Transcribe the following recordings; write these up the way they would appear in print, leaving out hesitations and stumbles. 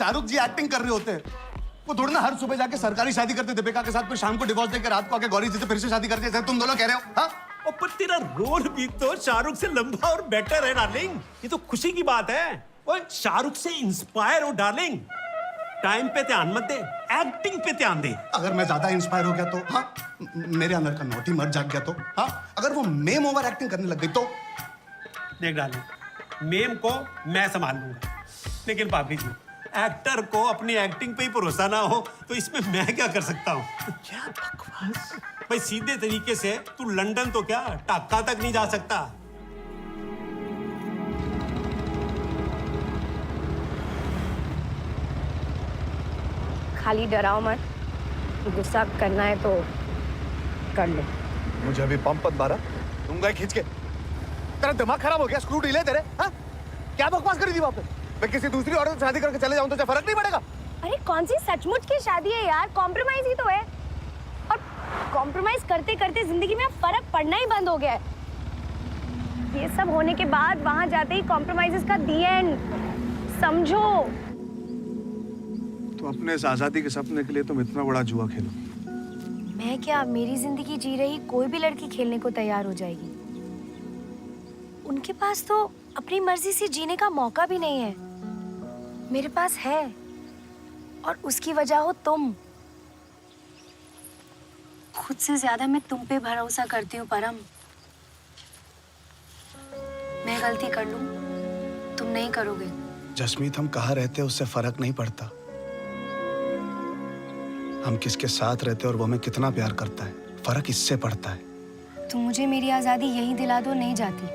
शाहरुख जी acting कर रहे होते हैं। वो थोड़ी ना हर सुबह जाके सरकारी शादी करते दीपिका के साथ, फिर शाम को डिवोर्स देकर रात को आके गौरी जी से फिर से शादी करते हैं। तुम दोनों कह रहे हो? हाँ, और पर तेरा रोल भी तो शाहरुख से लंबा और बेटर है डार्लिंग। ये तो खुशी की बात है। ओए शाहरुख से इंस्पायर हो डार्लिंग। टाइम पे ध्यान मत दे, एक्टिंग पे ध्यान दे। अगर मैं ज्यादा इंस्पायर हो गया तो? हाँ, मेरे अंदर का नौटी मर्द जाग गया तो? हाँ, अगर वो मेम ओवर एक्टिंग करने लग गई तो? देख डार्लिंग, मेम को मैं संभाल लूंगा, लेकिन भाभी जी, एक्टर को अपनी एक्टिंग पे ही भरोसा ना हो तो इसमें मैं क्या कर सकता हूँ? क्या बकवास। भाई सीधे तरीके से तू लंदन तो क्या ढाका तक नहीं जा सकता। खाली डराओ मत, गुस्सा करना है तो कर लो। मुझे अभी पंप मत मारा, दूंगा खींच के। तेरा दिमाग खराब हो गया? स्क्रू ढीले तेरे? हाँ, क्या बकवास करी थी वहां पे? मैं किसी दूसरी औरत से शादी करके चले जाऊं तो क्या फर्क नहीं पड़ेगा? अरे कौन सी सचमुच की शादी है यार, कॉम्प्रोमाइज ही तो है। और कॉम्प्रोमाइज करते करते जिंदगी में फर्क पड़ना ही बंद हो गया है। ये सब होने के बाद वहां जाते ही कॉम्प्रोमाइजेस का दी एंड समझो। तो अपने इस आजादी के सपने के लिए तुम इतना बड़ा जुआ खेलो? मैं क्या, मेरी जिंदगी जी रही कोई भी लड़की खेलने को तैयार हो जाएगी। उनके पास तो अपनी मर्जी से जीने का मौका भी नहीं है, मेरे पास है, और उसकी वजह हो तुम। खुद से ज्यादा मैं तुम पे भरोसा करती हूँ परम। मैं गलती कर लूं, तुम नहीं करोगे। जसमीत, हम कहाँ रहते हैं उससे फर्क नहीं पड़ता। हम किसके साथ रहते हैं और वो हमें कितना प्यार करता है, फर्क इससे पड़ता है। तुम मुझे मेरी आजादी यहीं दिला दो, नहीं जाती।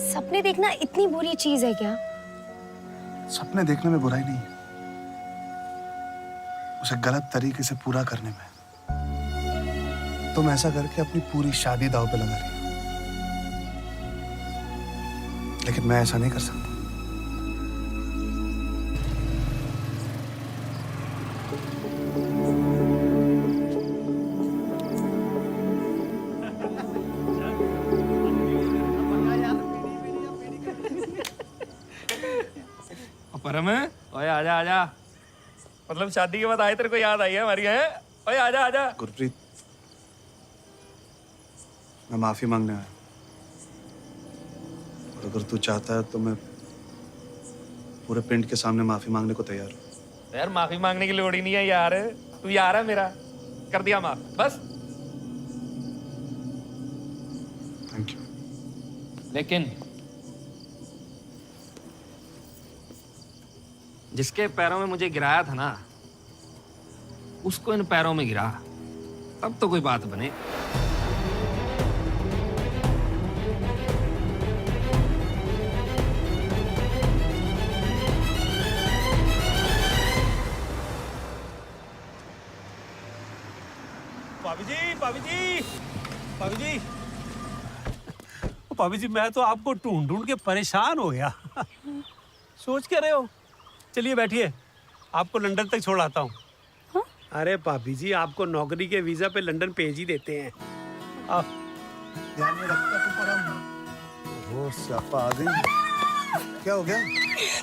सपने देखना इतनी बुरी चीज है क्या? सपने देखने में बुराई नहीं है, उसे गलत तरीके से पूरा करने में। तुम ऐसा करके अपनी पूरी शादी दांव पे लगा रही हो, लेकिन मैं ऐसा नहीं कर सकता। परम है? ओए आजा आजा। मतलब शादी के बाद आए तेरे को याद आई है हमारी? है ओए आजा आजा। गुरप्रीत, मैं माफी मांगने आया, और अगर तू चाहता है तो मैं पूरे पिंड के सामने माफी मांगने को तैयार हूँ। यार माफी मांगने की लोड़ ही नहीं है यार, तू यार है मेरा, कर दिया माफ बस। Thank you. लेकिन जिसके पैरों में मुझे गिराया था ना, उसको इन पैरों में गिरा, तब तो कोई बात बने। भाभी जी, भाभी जी, भाभी जी, भाभी जी, मैं तो आपको ढूंढ ढूंढ के परेशान हो गया। सोच क्या रहे हो? चलिए बैठिए, आपको लंदन तक छोड़ आता हूँ। हाँ? अरे भाभी जी, आपको नौकरी के वीजा पे लंदन भेज ही देते हैं। आप ध्यान में रखता तू परम। ओह स्यापा आ गई। क्या हो गया?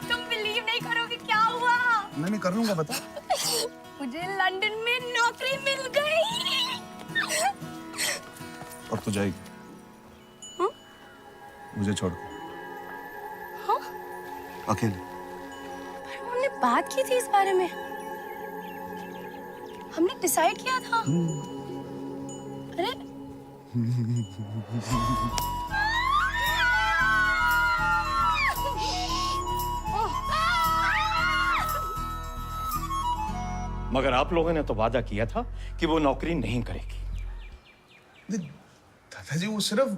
तुम बिलीव नहीं करोगे क्या हुआ। मैं नहीं कर लूंगा, बता। मुझे लंदन में नौकरी मिल गई। अब तो जाएगी? हाँ? मुझे छोड़। हाँ? अकेले। हमने बात की थी इस बारे में, हमने डिसाइड किया था। अरे मगर आप लोगों ने तो वादा किया था कि वो नौकरी नहीं करेगी। दादाजी, वो सिर्फ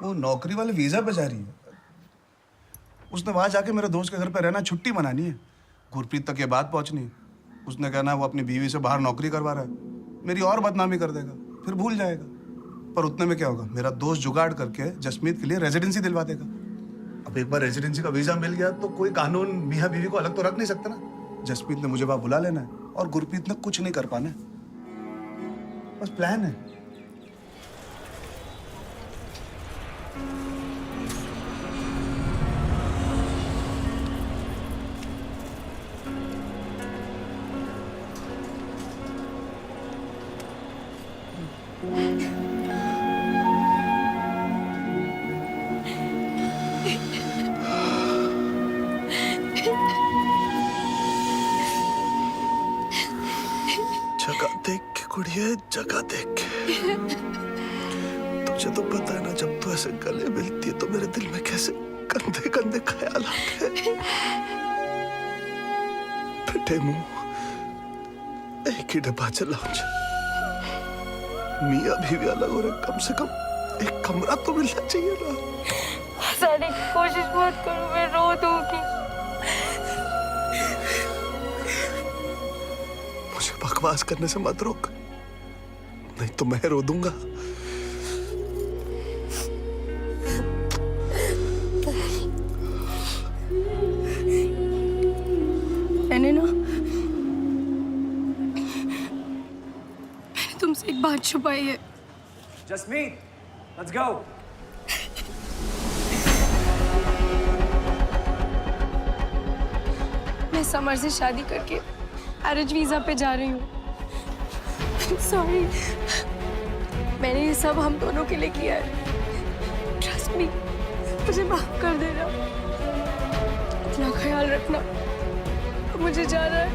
वो नौकरी वाले वीजा पे जा रही है। उसने वहां जाके मेरे दोस्त के घर पे रहना, छुट्टी मनानी है। गुरप्रीत तक ये बात पहुंचनी है। उसने कहना वो अपनी बीवी से बाहर नौकरी करवा रहा है, मेरी और बदनामी कर देगा, फिर भूल जाएगा। पर उतने में क्या होगा, मेरा दोस्त जुगाड़ करके जसमीत के लिए रेजिडेंसी दिलवा देगा। अब एक बार रेजिडेंसी का वीजा मिल गया तो कोई कानून मियाँ बीवी को अलग तो रख नहीं सकता ना। जसमीत ने मुझे वहां बुला लेना है और गुरप्रीत ने कुछ नहीं कर पाना है। बस प्लान है। गुड़िया जगह देख के तुझे तो पता है ना, जब तू ऐसे गले मिलती है तो मेरे दिल में कैसे गंदे गंदे ख्याल आते हैं। फटे मुंह एक ही डब्बा चलाओ। मियाँ बीवी अलग हो रहे, कम से कम एक कमरा तो मिलना चाहिए ना। सारी कोशिश मत करो, मैं रो दूंगी। मुझे बकवास करने से मत रोक, नहीं तो मैं रो दूंगा। मैंने तुमसे एक बात छुपाई है। Jasmeet, let's go. मैं समर से शादी करके मैरिज वीजा पे जा रही हूँ। सॉरी, मैंने ये सब हम दोनों के लिए किया है। ट्रस्ट मी, मुझे माफ कर देना। अपना ख्याल रखना। मुझे जाना है।